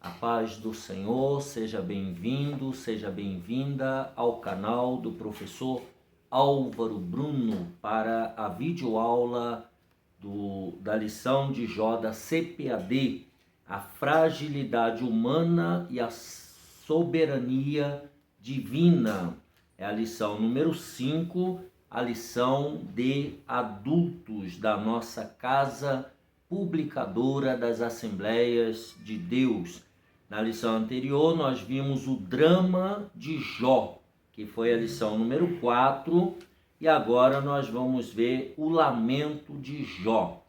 A paz do Senhor, seja bem-vindo, seja bem-vinda ao canal do professor Álvaro Bruno para a videoaula da lição de Jó da CPAD, a fragilidade humana e a soberania divina. É a lição número 5, a lição de adultos da nossa casa publicadora das Assembleias de Deus. Na lição anterior, nós vimos o drama de Jó, que foi a lição número 4, e agora nós vamos ver o lamento de Jó.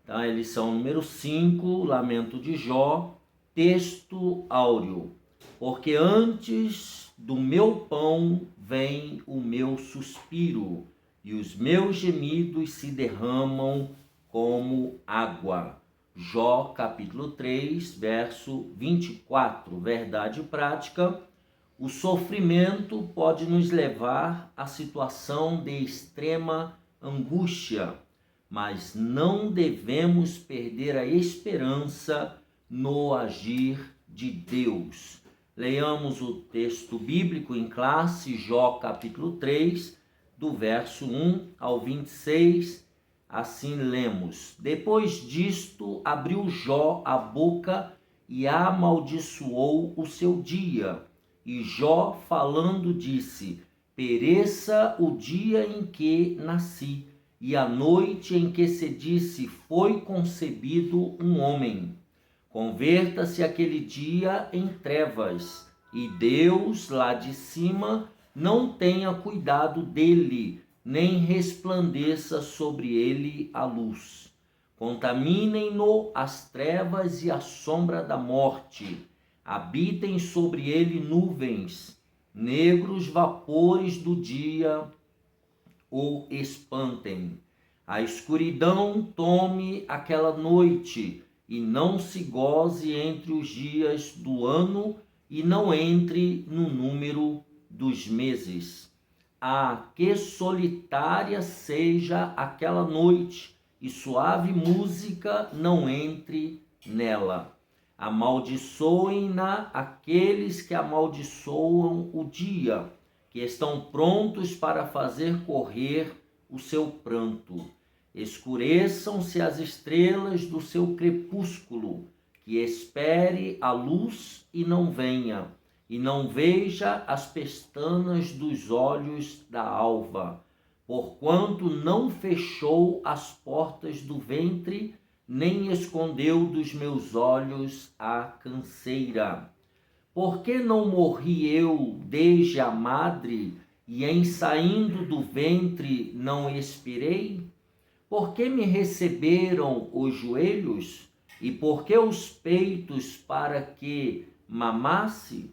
Então, é a lição número 5, o lamento de Jó, texto áureo. Porque antes do meu pão vem o meu suspiro, e os meus gemidos se derramam como água. Jó, capítulo 3, verso 24. Verdade prática: o sofrimento pode nos levar à situação de extrema angústia, mas não devemos perder a esperança no agir de Deus. Leiamos o texto bíblico em classe, Jó, capítulo 3, do verso 1 ao 26. Assim lemos: depois disto abriu Jó a boca e amaldiçoou o seu dia. E Jó, falando, disse: pereça o dia em que nasci, e a noite em que se disse foi concebido um homem. Converta-se aquele dia em trevas, e Deus lá de cima não tenha cuidado dele, nem resplandeça sobre ele a luz. Contaminem-no as trevas e a sombra da morte. Habitem sobre ele nuvens, negros vapores do dia o espantem. A escuridão tome aquela noite, e não se goze entre os dias do ano, e não entre no número dos meses. Que solitária seja aquela noite, e suave música não entre nela. Amaldiçoem-na aqueles que amaldiçoam o dia, que estão prontos para fazer correr o seu pranto. Escureçam-se as estrelas do seu crepúsculo, que espere a luz e não venha, e não veja as pestanas dos olhos da alva, porquanto não fechou as portas do ventre, nem escondeu dos meus olhos a canseira. Por que não morri eu desde a madre, e em saindo do ventre não expirei? Por que me receberam os joelhos, e por que os peitos para que mamasse?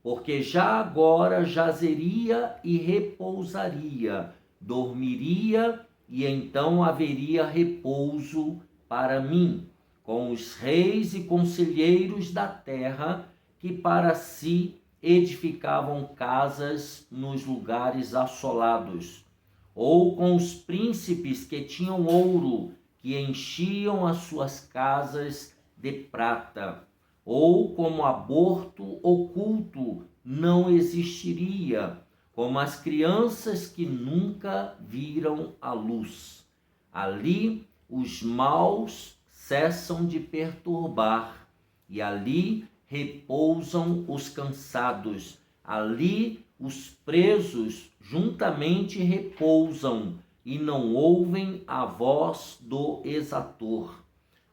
Porque já agora jazeria e repousaria, dormiria, e então haveria repouso para mim, com os reis e conselheiros da terra, que para si edificavam casas nos lugares assolados, ou com os príncipes que tinham ouro, que enchiam as suas casas de prata, ou como aborto oculto não existiria, como as crianças que nunca viram a luz. Ali os maus cessam de perturbar, e ali repousam os cansados. Ali os presos juntamente repousam, e não ouvem a voz do exator.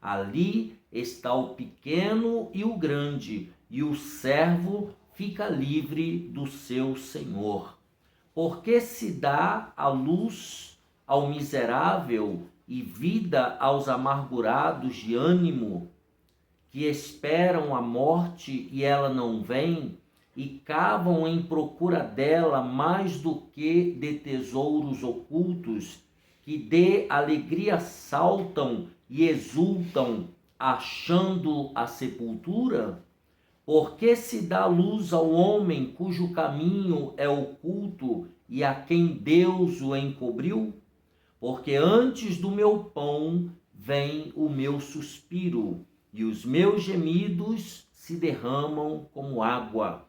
Ali está o pequeno e o grande, e o servo fica livre do seu senhor. Porque se dá a luz ao miserável e vida aos amargurados de ânimo, que esperam a morte e ela não vem, e cavam em procura dela mais do que de tesouros ocultos, que de alegria saltam e exultam, achando a sepultura? Porque se dá luz ao homem cujo caminho é oculto, e a quem Deus o encobriu? Porque antes do meu pão vem o meu suspiro, e os meus gemidos se derramam como água,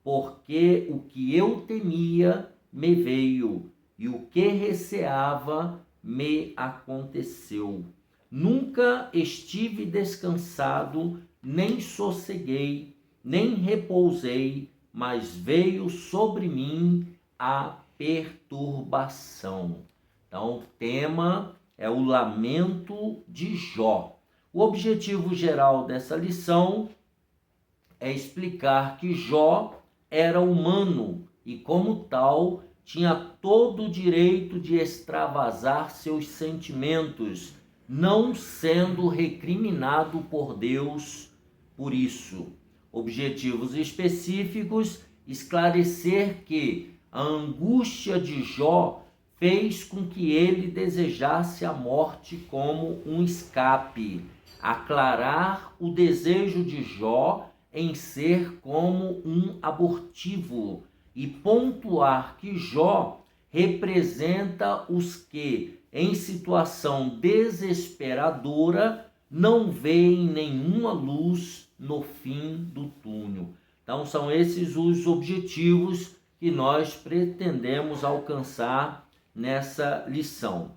porque o que eu temia me veio, e o que receava me aconteceu. Nunca estive descansado, nem sosseguei, nem repousei, mas veio sobre mim a perturbação. Então, o tema é o lamento de Jó. O objetivo geral dessa lição é explicar que Jó era humano e, como tal, tinha todo o direito de extravasar seus sentimentos, não sendo recriminado por Deus por isso. Objetivos específicos: esclarecer que a angústia de Jó fez com que ele desejasse a morte como um escape, aclarar o desejo de Jó em ser como um abortivo e pontuar que Jó representa os que, em situação desesperadora, não veem nenhuma luz no fim do túnel. Então, são esses os objetivos que nós pretendemos alcançar nessa lição.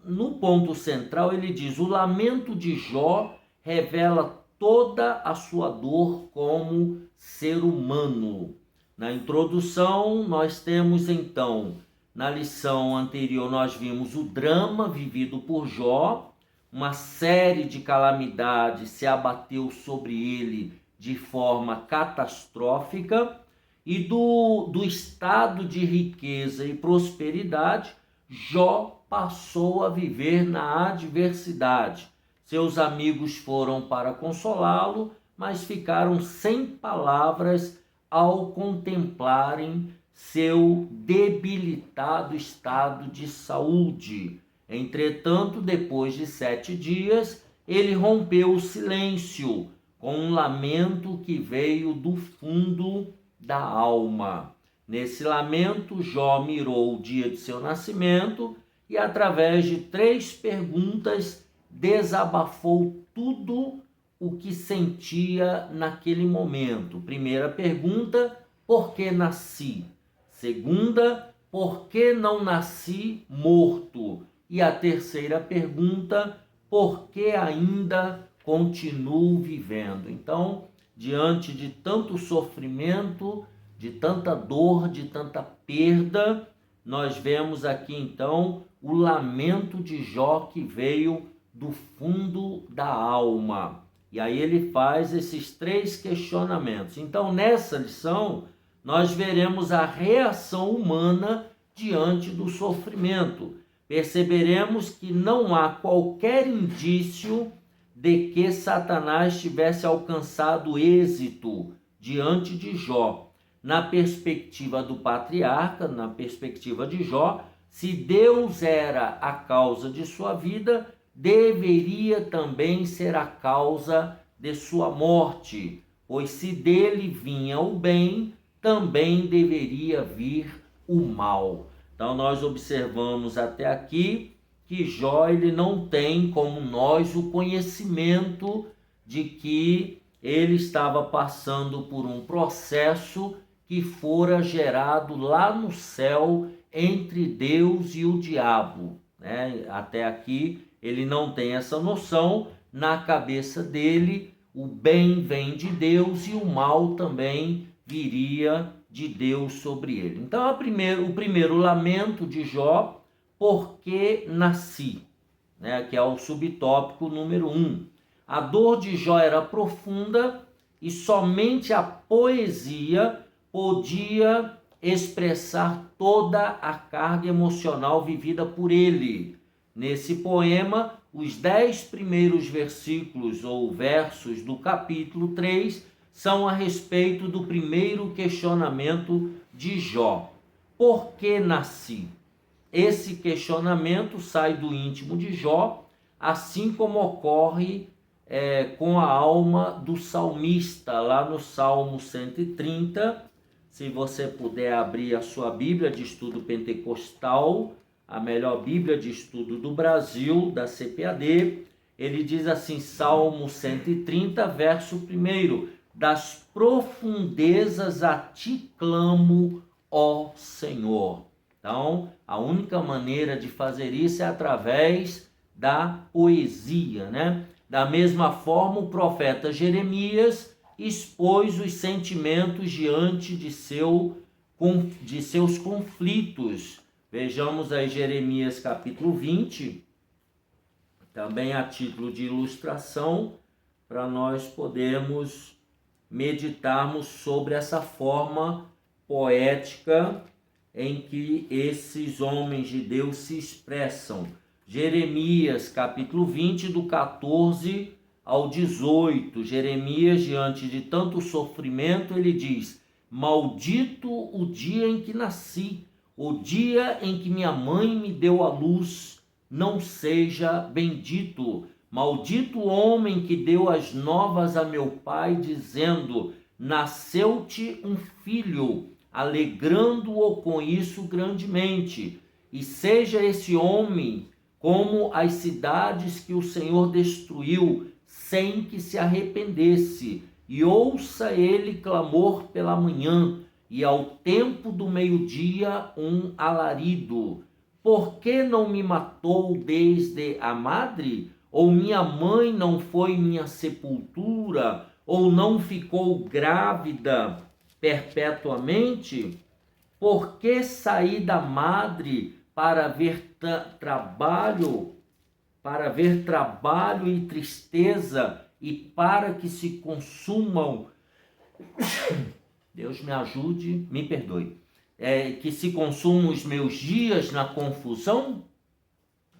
No ponto central, ele diz: o lamento de Jó revela toda a sua dor como ser humano. Na introdução, nós temos então, na lição anterior, nós vimos o drama vivido por Jó, uma série de calamidades se abateu sobre ele de forma catastrófica, e do estado de riqueza e prosperidade, Jó passou a viver na adversidade. Seus amigos foram para consolá-lo, mas ficaram sem palavras ao contemplarem seu debilitado estado de saúde. Entretanto, depois de 7 dias, ele rompeu o silêncio com um lamento que veio do fundo da alma. Nesse lamento, Jó mirou o dia de seu nascimento e, através de 3 perguntas, desabafou tudo o que sentia naquele momento. Primeira pergunta: por que nasci? Segunda: por que não nasci morto? E a terceira pergunta: por que ainda continuo vivendo? Então, diante de tanto sofrimento, de tanta dor, de tanta perda, nós vemos aqui então o lamento de Jó que veio do fundo da alma. E aí ele faz esses 3 questionamentos. Então, nessa lição, nós veremos a reação humana diante do sofrimento. Perceberemos que não há qualquer indício de que Satanás tivesse alcançado êxito diante de Jó. Na perspectiva do patriarca, na perspectiva de Jó, se Deus era a causa de sua vida, deveria também ser a causa de sua morte, pois se dele vinha o bem, também deveria vir o mal. Então nós observamos até aqui que Jó ele não tem como nós o conhecimento de que ele estava passando por um processo que fora gerado lá no céu entre Deus e o diabo, né? Até aqui ele não tem essa noção. Na cabeça dele, o bem vem de Deus e o mal também viria de Deus sobre ele. Então, o primeiro lamento de Jó: por que nasci? Né? Que é o subtópico número 1. A dor de Jó era profunda e somente a poesia podia expressar toda a carga emocional vivida por ele. Nesse poema, os 10 primeiros versículos ou versos do capítulo 3 são a respeito do primeiro questionamento de Jó: por que nasci? Esse questionamento sai do íntimo de Jó, assim como ocorre com a alma do salmista, lá no Salmo 130. Se você puder abrir a sua Bíblia de Estudo Pentecostal, a melhor Bíblia de Estudo do Brasil, da CPAD, ele diz assim, Salmo 130, verso 1: das profundezas a ti clamo, ó Senhor. Então, a única maneira de fazer isso é através da poesia, né? Da mesma forma, o profeta Jeremias expôs os sentimentos diante de seus conflitos. Vejamos aí Jeremias capítulo 20, também a título de ilustração, para nós podermos meditarmos sobre essa forma poética em que esses homens de Deus se expressam. Jeremias capítulo 20, do 14 ao 18. Jeremias, diante de tanto sofrimento, ele diz: maldito o dia em que nasci, o dia em que minha mãe me deu à luz, não seja bendito. Maldito o homem que deu as novas a meu pai, dizendo: nasceu-te um filho, alegrando-o com isso grandemente. E seja esse homem como as cidades que o Senhor destruiu, sem que se arrependesse, e ouça ele clamor pela manhã, e ao tempo do meio-dia um alarido. Por que não me matou desde a madre? Ou minha mãe não foi minha sepultura? Ou não ficou grávida perpetuamente? Por que saí da madre para ver trabalho e tristeza, e para que se consumam, Deus me ajude, me perdoe, que se consumam os meus dias na confusão?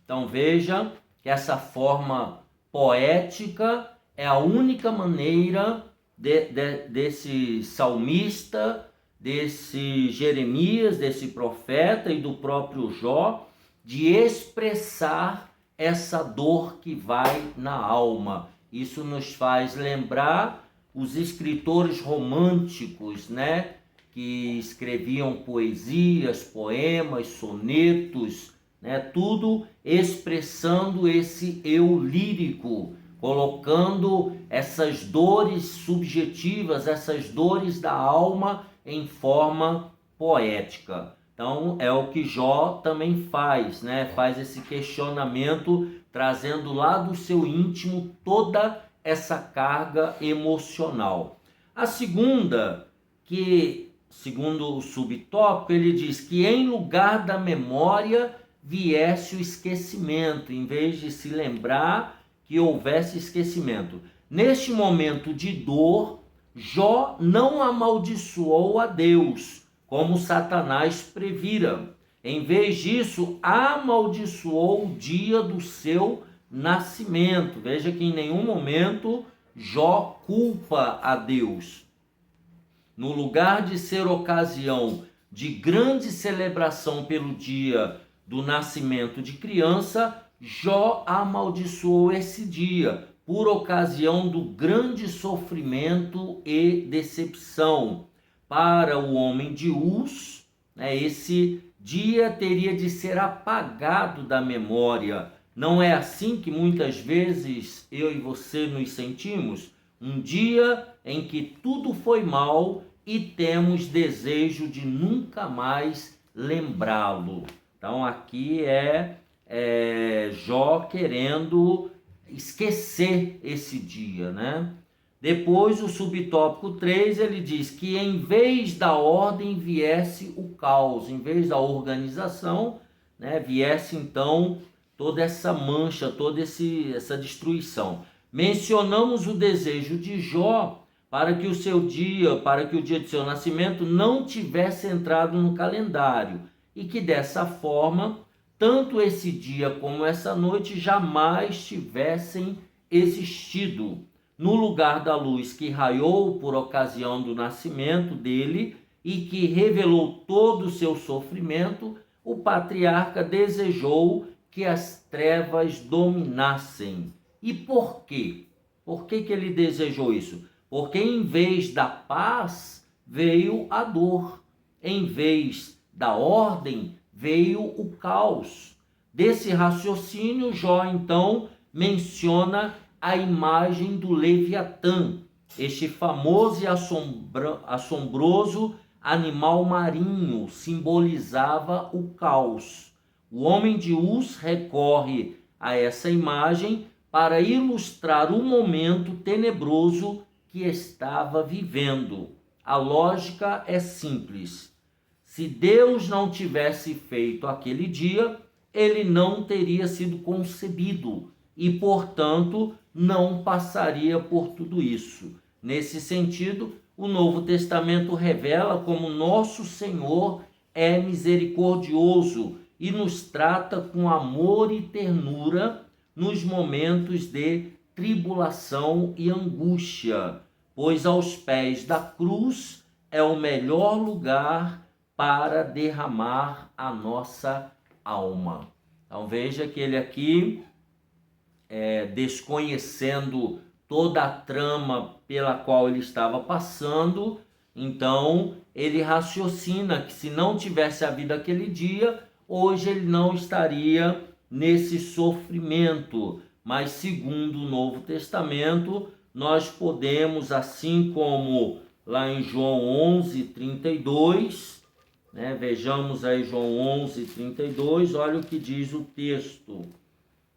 Então veja que essa forma poética é a única maneira desse salmista, desse Jeremias, desse profeta e do próprio Jó, de expressar essa dor que vai na alma. Isso nos faz lembrar os escritores românticos, né? Que escreviam poesias, poemas, sonetos, né? Tudo expressando esse eu lírico, colocando essas dores subjetivas, essas dores da alma em forma poética. Então é o que Jó também faz, né? Faz esse questionamento, trazendo lá do seu íntimo toda essa carga emocional. A segunda, que segundo o subtópico, ele diz que em lugar da memória viesse o esquecimento, em vez de se lembrar, que houvesse esquecimento. Neste momento de dor, Jó não amaldiçoou a Deus, como Satanás previra. Em vez disso, amaldiçoou o dia do seu nascimento. Veja que em nenhum momento Jó culpa a Deus. No lugar de ser ocasião de grande celebração pelo dia do nascimento de criança, Jó amaldiçoou esse dia por ocasião do grande sofrimento e decepção. Para o homem de Uz, esse dia teria de ser apagado da memória. Não é assim que muitas vezes eu e você nos sentimos? Um dia em que tudo foi mal e temos desejo de nunca mais lembrá-lo. Então aqui é Jó querendo esquecer esse dia, né? Depois, o subtópico 3, ele diz que em vez da ordem viesse o caos, em vez da organização, né, viesse então toda essa mancha, toda essa destruição. Mencionamos o desejo de Jó para que o dia de seu nascimento não tivesse entrado no calendário, e que dessa forma, tanto esse dia como essa noite jamais tivessem existido. No lugar da luz que raiou por ocasião do nascimento dele e que revelou todo o seu sofrimento, o patriarca desejou que as trevas dominassem. E por quê? Por que ele desejou isso? Porque em vez da paz veio a dor, em vez da ordem veio o caos. Desse raciocínio, Jó então menciona a imagem do Leviatã, este famoso e assombroso animal marinho, simbolizava o caos. O homem de Uz recorre a essa imagem para ilustrar o momento tenebroso que estava vivendo. A lógica é simples. Se Deus não tivesse feito aquele dia, ele não teria sido concebido e, portanto, não passaria por tudo isso. Nesse sentido, o Novo Testamento revela como nosso Senhor é misericordioso e nos trata com amor e ternura nos momentos de tribulação e angústia, pois aos pés da cruz é o melhor lugar para derramar a nossa alma. Então veja que ele aqui, desconhecendo toda a trama pela qual ele estava passando, então ele raciocina que se não tivesse havido aquele dia, hoje ele não estaria nesse sofrimento. Mas segundo o Novo Testamento, nós podemos, assim como lá em João 11:32, vejamos aí João 11:32, olha o que diz o texto.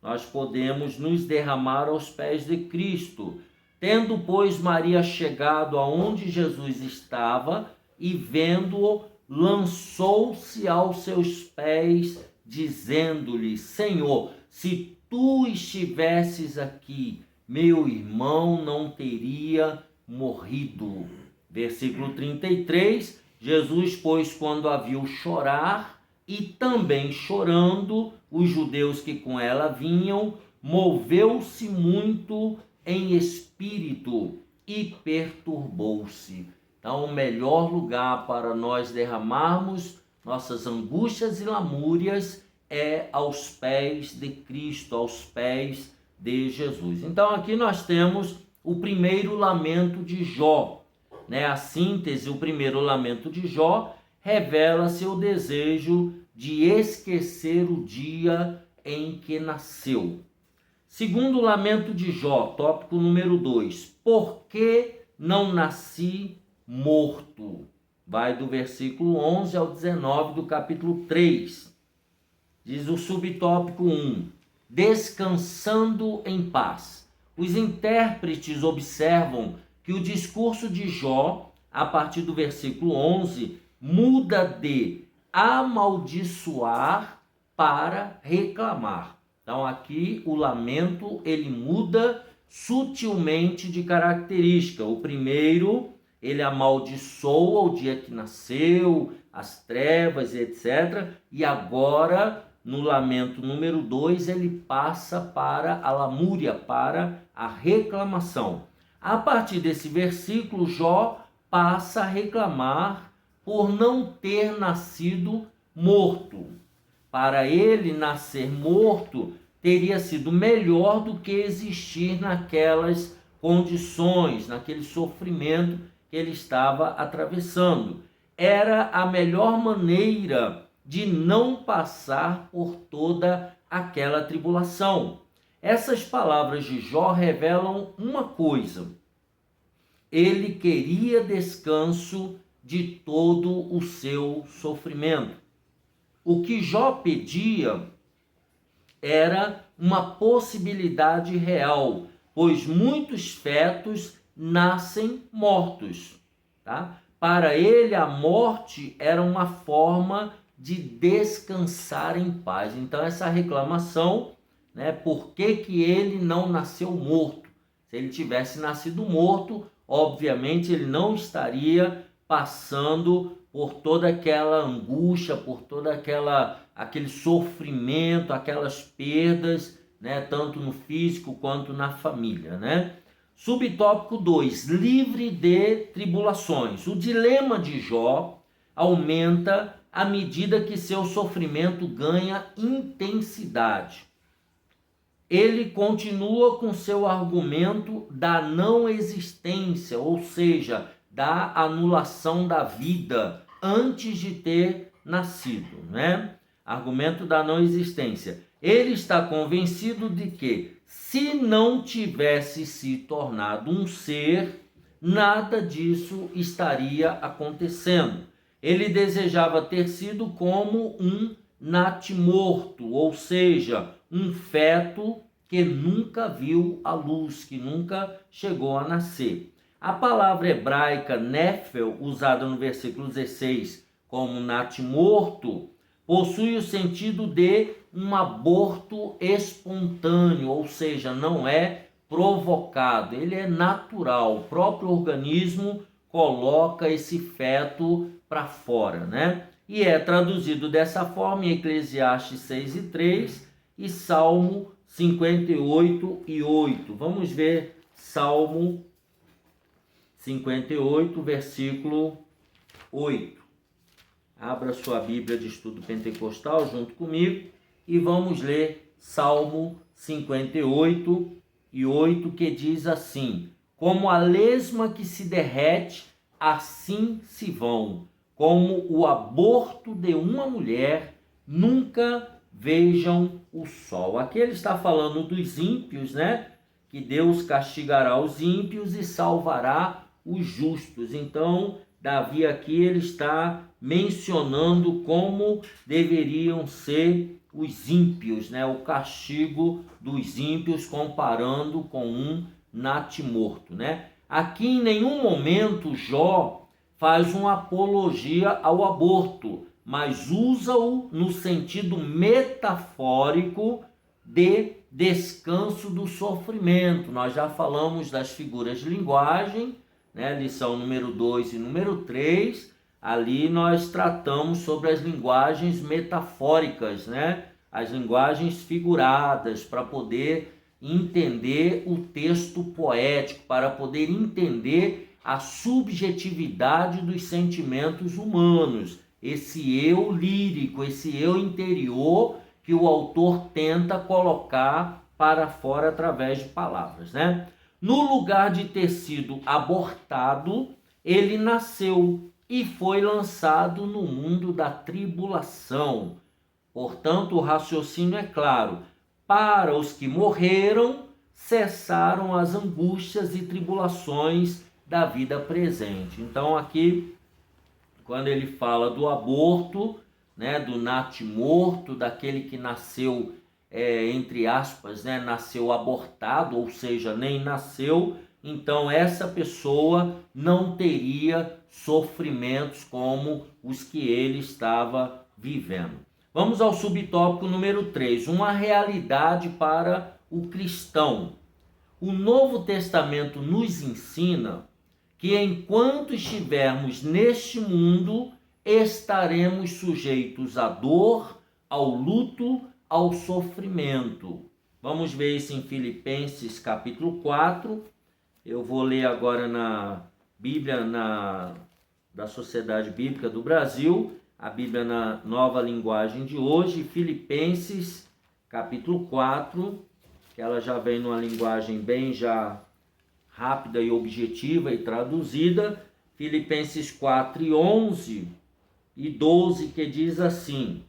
Nós podemos nos derramar aos pés de Cristo. Tendo, pois, Maria chegado aonde Jesus estava e vendo-o, lançou-se aos seus pés, dizendo-lhe: Senhor, se tu estivesses aqui, meu irmão não teria morrido. Versículo 33, Jesus, pois, quando a viu chorar, e também chorando, os judeus que com ela vinham, moveu-se muito em espírito e perturbou-se. Então, o melhor lugar para nós derramarmos nossas angústias e lamúrias é aos pés de Cristo, aos pés de Jesus. Então, aqui nós temos o primeiro lamento de Jó. A síntese, o primeiro lamento de Jó revela seu desejo de esquecer o dia em que nasceu. Segundo o lamento de Jó, tópico número 2, por que não nasci morto? Vai do versículo 11 ao 19 do capítulo 3. Diz o subtópico 1, descansando em paz. Os intérpretes observam que o discurso de Jó, a partir do versículo 11, muda de amaldiçoar para reclamar. Então aqui o lamento ele muda sutilmente de característica. O primeiro, ele amaldiçoa o dia que nasceu, as trevas, etc. E agora, no lamento número 2, ele passa para a lamúria, para a reclamação. A partir desse versículo, Jó passa a reclamar por não ter nascido morto. Para ele, nascer morto teria sido melhor do que existir naquelas condições, naquele sofrimento que ele estava atravessando. Era a melhor maneira de não passar por toda aquela tribulação. Essas palavras de Jó revelam uma coisa: ele queria descanso de todo o seu sofrimento. O que Jó pedia era uma possibilidade real, pois muitos fetos nascem mortos. Para ele, a morte era uma forma de descansar em paz. Então, essa reclamação, por que ele não nasceu morto? Se ele tivesse nascido morto, obviamente ele não estaria passando por toda aquela angústia, por todo aquele sofrimento, aquelas perdas, tanto no físico quanto na família, Subtópico 2, livre de tribulações. O dilema de Jó aumenta à medida que seu sofrimento ganha intensidade. Ele continua com seu argumento da não existência, ou seja, da anulação da vida antes de ter nascido, Argumento da não existência. Ele está convencido de que se não tivesse se tornado um ser, nada disso estaria acontecendo. Ele desejava ter sido como um natimorto, ou seja, um feto que nunca viu a luz, que nunca chegou a nascer. A palavra hebraica nefel, usada no versículo 16 como natimorto, possui o sentido de um aborto espontâneo, ou seja, não é provocado, ele é natural, o próprio organismo coloca esse feto para fora, né? E é traduzido dessa forma em Eclesiastes 6:3 e Salmo 58:8. Vamos ver Salmo 58, versículo 8. Abra sua Bíblia de Estudo Pentecostal junto comigo e vamos ler Salmo 58:8, que diz assim: como a lesma que se derrete, assim se vão, como o aborto de uma mulher, nunca vejam o sol. Aqui ele está falando dos ímpios, né? Que Deus castigará os ímpios e salvará os justos. Então, Davi aqui ele está mencionando como deveriam ser os ímpios, né? O castigo dos ímpios, comparando com um natimorto, né? Aqui em nenhum momento Jó faz uma apologia ao aborto, mas usa-o no sentido metafórico de descanso do sofrimento. Nós já falamos das figuras de linguagem, né? Lição número 2 e número 3, ali nós tratamos sobre as linguagens metafóricas, né? As linguagens figuradas, para poder entender o texto poético, para poder entender a subjetividade dos sentimentos humanos, esse eu lírico, esse eu interior que o autor tenta colocar para fora através de palavras, né? No lugar de ter sido abortado, ele nasceu e foi lançado no mundo da tribulação. Portanto, o raciocínio é claro: para os que morreram, cessaram as angústias e tribulações da vida presente. Então, aqui, quando ele fala do aborto, né, do natimorto, daquele que nasceu, entre aspas, né, nasceu abortado, ou seja, nem nasceu, então essa pessoa não teria sofrimentos como os que ele estava vivendo. Vamos ao subtópico número 3, uma realidade para o cristão. O Novo Testamento nos ensina que enquanto estivermos neste mundo, estaremos sujeitos à dor, ao luto, ao sofrimento. Vamos ver isso em Filipenses capítulo 4. Eu vou ler agora na Bíblia da Sociedade Bíblica do Brasil, a Bíblia na nova linguagem de hoje, Filipenses capítulo 4, que ela já vem numa linguagem bem já rápida e objetiva e traduzida. Filipenses 4:11 e 12, que diz assim: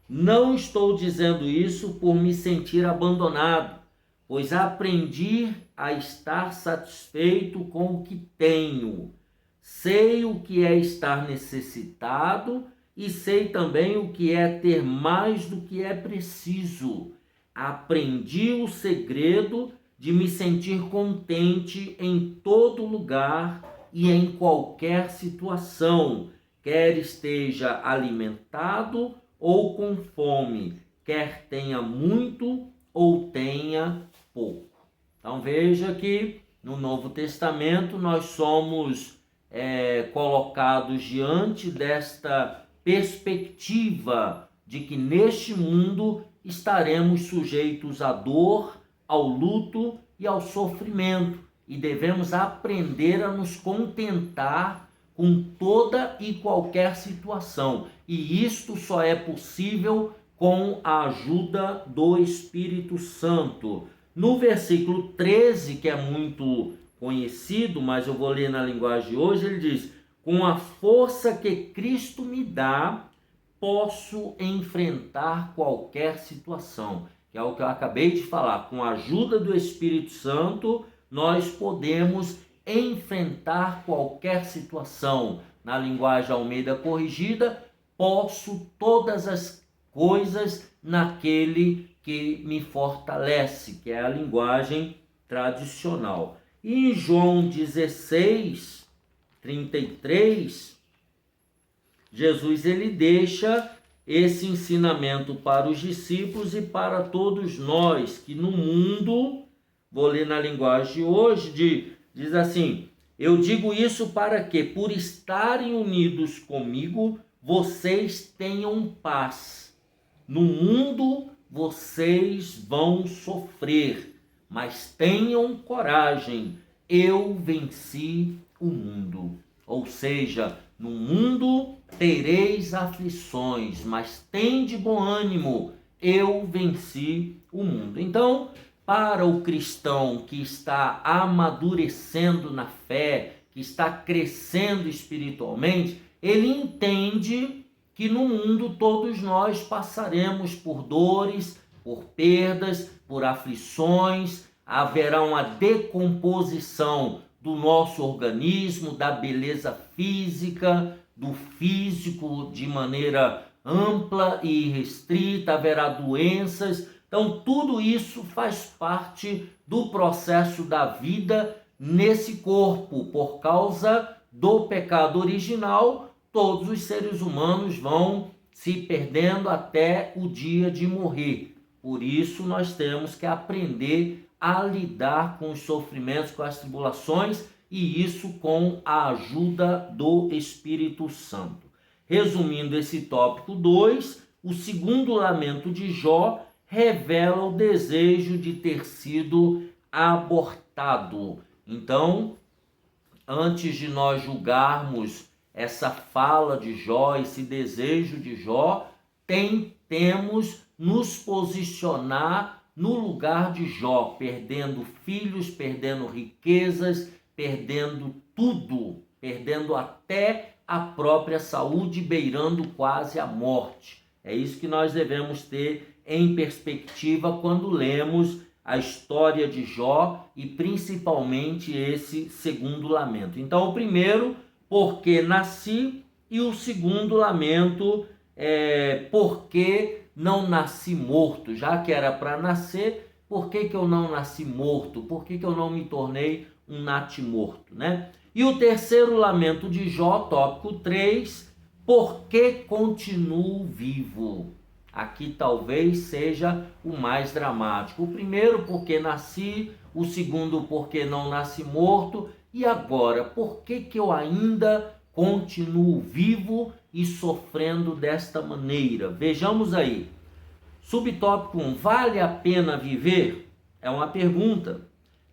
não estou dizendo isso por me sentir abandonado, pois aprendi a estar satisfeito com o que tenho. Sei o que é estar necessitado e sei também o que é ter mais do que é preciso. Aprendi o segredo de me sentir contente em todo lugar e em qualquer situação, quer esteja alimentado ou com fome, quer tenha muito ou tenha pouco. Então veja que no Novo Testamento nós somos colocados diante desta perspectiva de que neste mundo estaremos sujeitos à dor, ao luto e ao sofrimento, e devemos aprender a nos contentar com toda e qualquer situação, e isto só é possível com a ajuda do Espírito Santo. No versículo 13, que é muito conhecido, mas eu vou ler na linguagem de hoje, ele diz: com a força que Cristo me dá, posso enfrentar qualquer situação. que é o que eu acabei de falar. Com a ajuda do Espírito Santo, nós podemos enfrentar qualquer situação. Na linguagem Almeida Corrigida, posso todas as coisas naquele que me fortalece, que é a linguagem tradicional. E em João 16, 33, Jesus ele deixa esse ensinamento para os discípulos e para todos nós, que no mundo, vou ler na linguagem de hoje, diz assim: eu digo isso para que, por estarem unidos comigo, vocês tenham paz. No mundo vocês vão sofrer, mas tenham coragem, eu venci o mundo. Ou seja, no mundo tereis aflições, mas tende bom ânimo, eu venci o mundo. Então, para o cristão que está amadurecendo na fé, que está crescendo espiritualmente, ele entende que no mundo todos nós passaremos por dores, por perdas, por aflições, haverá uma decomposição do nosso organismo, da beleza física, do físico de maneira ampla e restrita, haverá doenças. Então, tudo isso faz parte do processo da vida nesse corpo. Por causa do pecado original, todos os seres humanos vão se perdendo até o dia de morrer. Por isso, nós temos que aprender a lidar com os sofrimentos, com as tribulações, e isso com a ajuda do Espírito Santo. Resumindo esse tópico 2, o segundo lamento de Jó revela o desejo de ter sido abortado. Então, antes de nós julgarmos essa fala de Jó, esse desejo de Jó, temos nos posicionar no lugar de Jó, perdendo filhos, perdendo riquezas, perdendo tudo, perdendo até a própria saúde, beirando quase a morte. É isso que nós devemos ter em perspectiva quando lemos a história de Jó e principalmente esse segundo lamento. Então, o primeiro, porque nasci, e o segundo lamento é porque não nasci morto. Já que era para nascer, por que eu não nasci morto? Por que eu não me tornei um natimorto, né? E o terceiro lamento de Jó, tópico 3, por que continuo vivo? Aqui talvez seja o mais dramático. O primeiro, porque nasci. O segundo, porque não nasci morto. E agora, por que eu ainda continuo vivo e sofrendo desta maneira? Vejamos aí. Subtópico 1, vale a pena viver? É uma pergunta.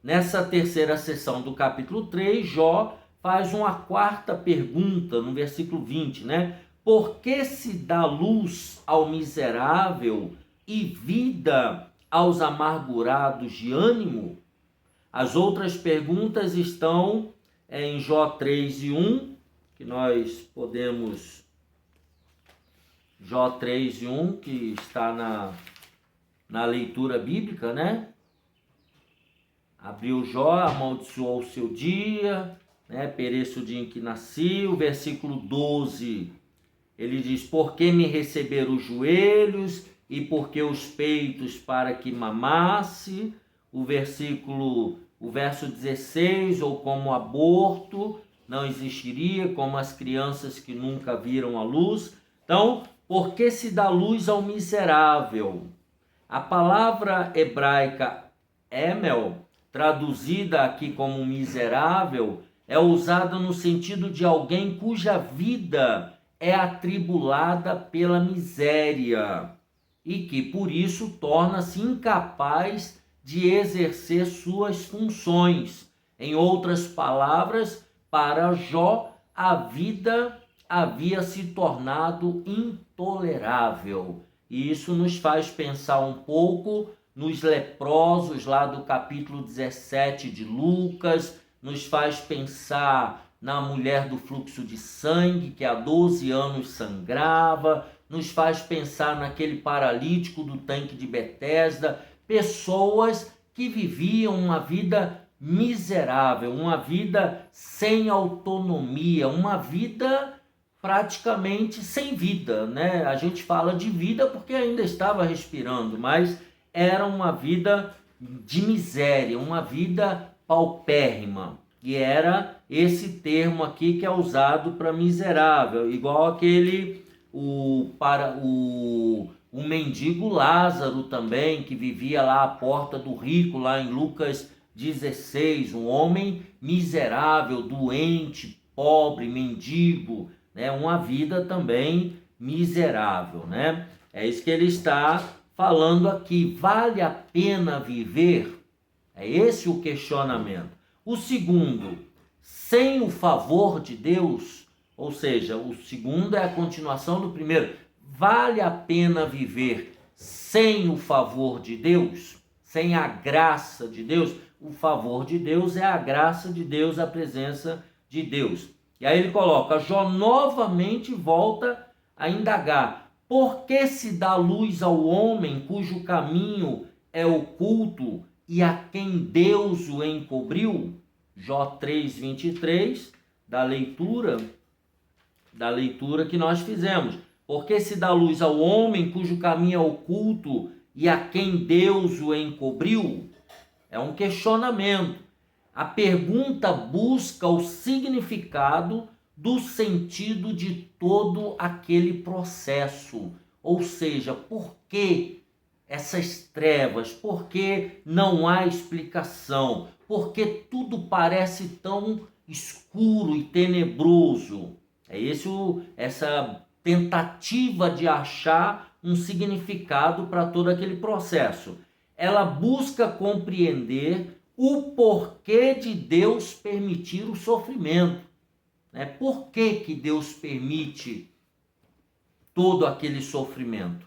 Nessa terceira sessão do capítulo 3, Jó faz uma quarta pergunta no versículo 20, né? Por que se dá luz ao miserável e vida aos amargurados de ânimo? As outras perguntas estão em Jó 3 e 1, que nós podemos... Jó 3 e 1, que está na leitura bíblica, né? Abriu Jó, amaldiçoou o seu dia, né? Pereço o dia em que nasci. O versículo 12, ele diz, por que me receberam os joelhos e por que os peitos para que mamasse? O verso 16, ou como aborto não existiria, como as crianças que nunca viram a luz. Então, por que se dá luz ao miserável? A palavra hebraica emel, traduzida aqui como miserável, é usada no sentido de alguém cuja vida é atribulada pela miséria e que, por isso, torna-se incapaz de exercer suas funções. Em outras palavras, para Jó, a vida havia se tornado intolerável. E isso nos faz pensar um pouco nos leprosos lá do capítulo 17 de Lucas, nos faz pensar na mulher do fluxo de sangue que há 12 anos sangrava, nos faz pensar naquele paralítico do tanque de Betesda, pessoas que viviam uma vida miserável, uma vida sem autonomia, uma vida praticamente sem vida, né? A gente fala de vida porque ainda estava respirando, mas era uma vida de miséria, uma vida paupérrima. E era esse termo aqui que é usado para miserável, igual aquele o mendigo Lázaro também, que vivia lá à porta do rico, lá em Lucas 16, um homem miserável, doente, pobre, mendigo, né? Uma vida também miserável, né? É isso que ele está falando aqui. Vale a pena viver? É esse o questionamento. O segundo, sem o favor de Deus, ou seja, o segundo é a continuação do primeiro. Vale a pena viver sem o favor de Deus? Sem a graça de Deus? O favor de Deus é a graça de Deus, a presença de Deus. E aí ele coloca, Jó novamente volta a indagar. Por que se dá luz ao homem cujo caminho é oculto e a quem Deus o encobriu? Jó 3:23, da leitura que nós fizemos. Por que se dá luz ao homem cujo caminho é oculto e a quem Deus o encobriu? É um questionamento. A pergunta busca o significado do sentido de todo aquele processo. Ou seja, por que essas trevas? Por que não há explicação? Por que tudo parece tão escuro e tenebroso? É essa tentativa de achar um significado para todo aquele processo. Ela busca compreender o porquê de Deus permitir o sofrimento. Né? Por que Deus permite todo aquele sofrimento?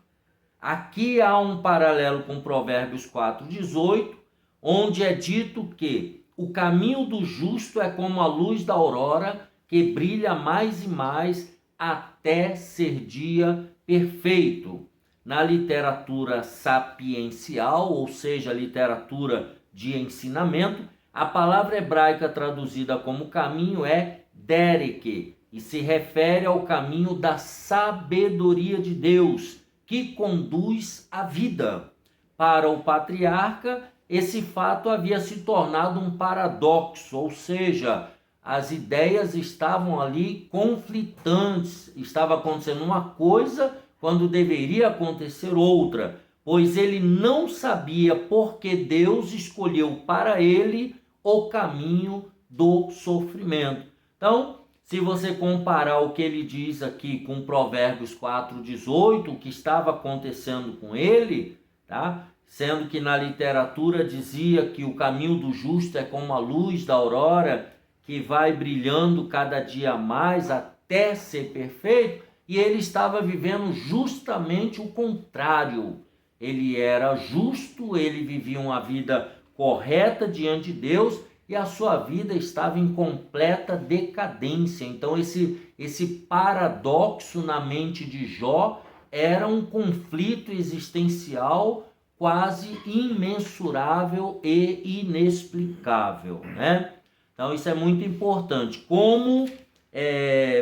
Aqui há um paralelo com Provérbios 4:18, onde é dito que o caminho do justo é como a luz da aurora, que brilha mais e mais até ser dia perfeito. Na literatura sapiencial, ou seja, literatura de ensinamento, a palavra hebraica traduzida como caminho é derek, e se refere ao caminho da sabedoria de Deus, que conduz à vida. Para o patriarca, esse fato havia se tornado um paradoxo, ou seja, as ideias estavam ali conflitantes, estava acontecendo uma coisa quando deveria acontecer outra, pois ele não sabia por que Deus escolheu para ele o caminho do sofrimento. Então, se você comparar o que ele diz aqui com Provérbios 4:18, o que estava acontecendo com ele, tá? Sendo que na literatura dizia que o caminho do justo é como a luz da aurora, que vai brilhando cada dia mais até ser perfeito, e ele estava vivendo justamente o contrário. Ele era justo, ele vivia uma vida correta diante de Deus e a sua vida estava em completa decadência. Então esse paradoxo na mente de Jó era um conflito existencial quase imensurável e inexplicável, né? Então isso é muito importante. Como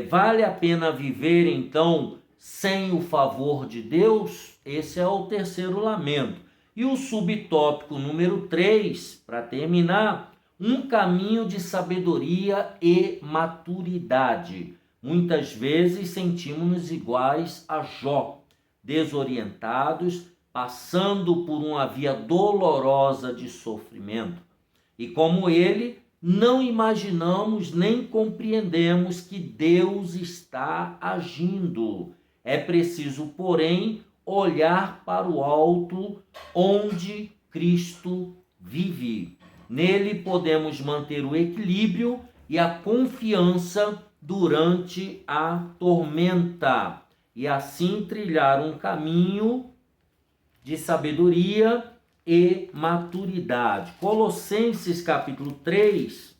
vale a pena viver então sem o favor de Deus? Esse é o terceiro lamento. E o subtópico número 3, para terminar, um caminho de sabedoria e maturidade. Muitas vezes sentimos-nos iguais a Jó, desorientados, passando por uma via dolorosa de sofrimento. E como ele, não imaginamos nem compreendemos que Deus está agindo. É preciso, porém, olhar para o alto, onde Cristo vive. Nele podemos manter o equilíbrio e a confiança durante a tormenta, e assim trilhar um caminho de sabedoria e maturidade. Colossenses capítulo 3,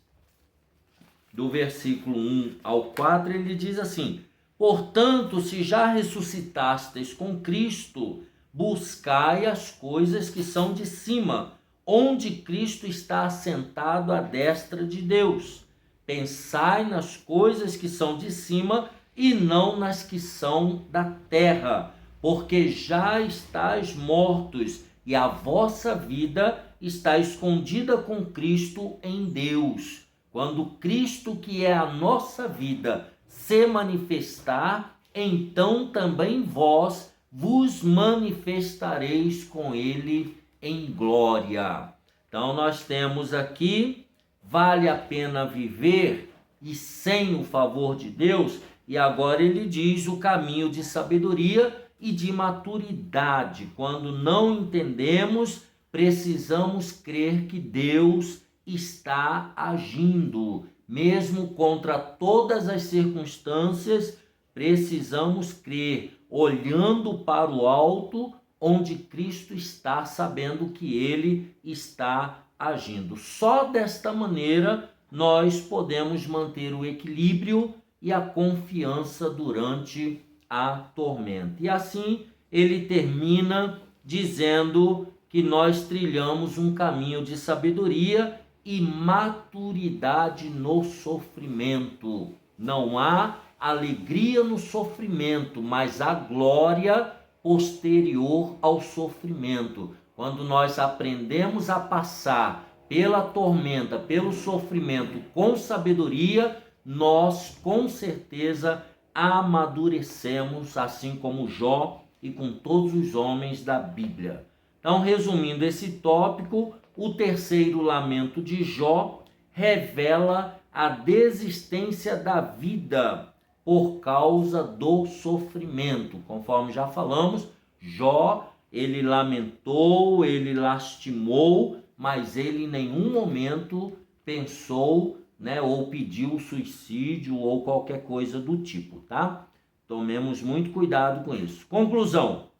do versículo 1 ao 4, ele diz assim: Portanto, se já ressuscitastes com Cristo, buscai as coisas que são de cima, onde Cristo está assentado à destra de Deus. Pensai nas coisas que são de cima e não nas que são da terra, porque já estáis mortos e a vossa vida está escondida com Cristo em Deus. Quando Cristo, que é a nossa vida, se manifestar, então também vós vos manifestareis com ele em glória. Então nós temos aqui, vale a pena viver e sem o favor de Deus, e agora ele diz o caminho de sabedoria e de maturidade. Quando não entendemos, precisamos crer que Deus está agindo. Mesmo contra todas as circunstâncias, precisamos crer, olhando para o alto, onde Cristo está, sabendo que Ele está agindo. Só desta maneira nós podemos manter o equilíbrio e a confiança durante a tormenta. E assim ele termina dizendo que nós trilhamos um caminho de sabedoria e maturidade no sofrimento. Não há alegria no sofrimento, mas a glória posterior ao sofrimento. Quando nós aprendemos a passar pela tormenta, pelo sofrimento com sabedoria, nós com certeza amadurecemos, assim como Jó e com todos os homens da Bíblia. Então, resumindo esse tópico, o terceiro lamento de Jó revela a desistência da vida por causa do sofrimento. Conforme já falamos, Jó, ele lamentou, ele lastimou, mas ele em nenhum momento pensou, ou pediu suicídio ou qualquer coisa do tipo, tá? Tomemos muito cuidado com isso. Conclusão.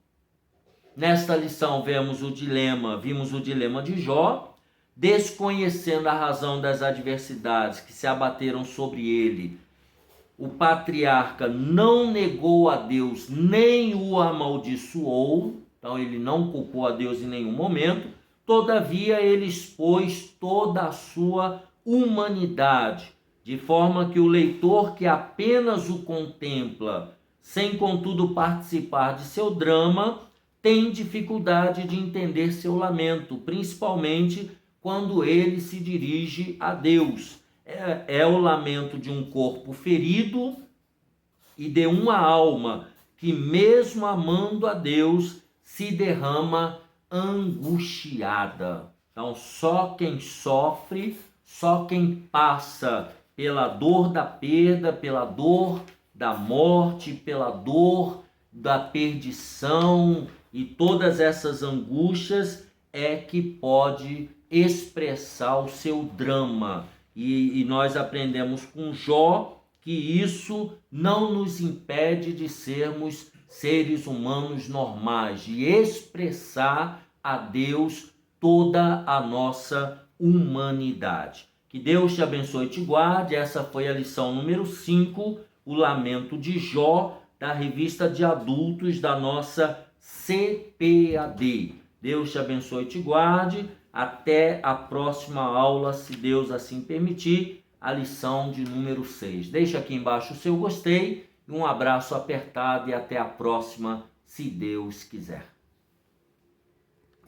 Nesta lição vimos o dilema de Jó, desconhecendo a razão das adversidades que se abateram sobre ele. O patriarca não negou a Deus nem o amaldiçoou, então ele não culpou a Deus em nenhum momento, todavia ele expôs toda a sua humanidade, de forma que o leitor que apenas o contempla, sem contudo participar de seu drama, tem dificuldade de entender seu lamento, principalmente quando ele se dirige a Deus. É o lamento de um corpo ferido e de uma alma que, mesmo amando a Deus, se derrama angustiada. Então, só quem sofre, só quem passa pela dor da perda, pela dor da morte, pela dor da perdição e todas essas angústias é que pode expressar o seu drama. E nós aprendemos com Jó que isso não nos impede de sermos seres humanos normais, de expressar a Deus toda a nossa humanidade. Que Deus te abençoe e te guarde. Essa foi a lição número 5, o lamento de Jó, da revista de adultos da nossa CPAD. Deus te abençoe e te guarde. Até a próxima aula, se Deus assim permitir, a lição de número 6. Deixa aqui embaixo o seu gostei, um abraço apertado e até a próxima, se Deus quiser.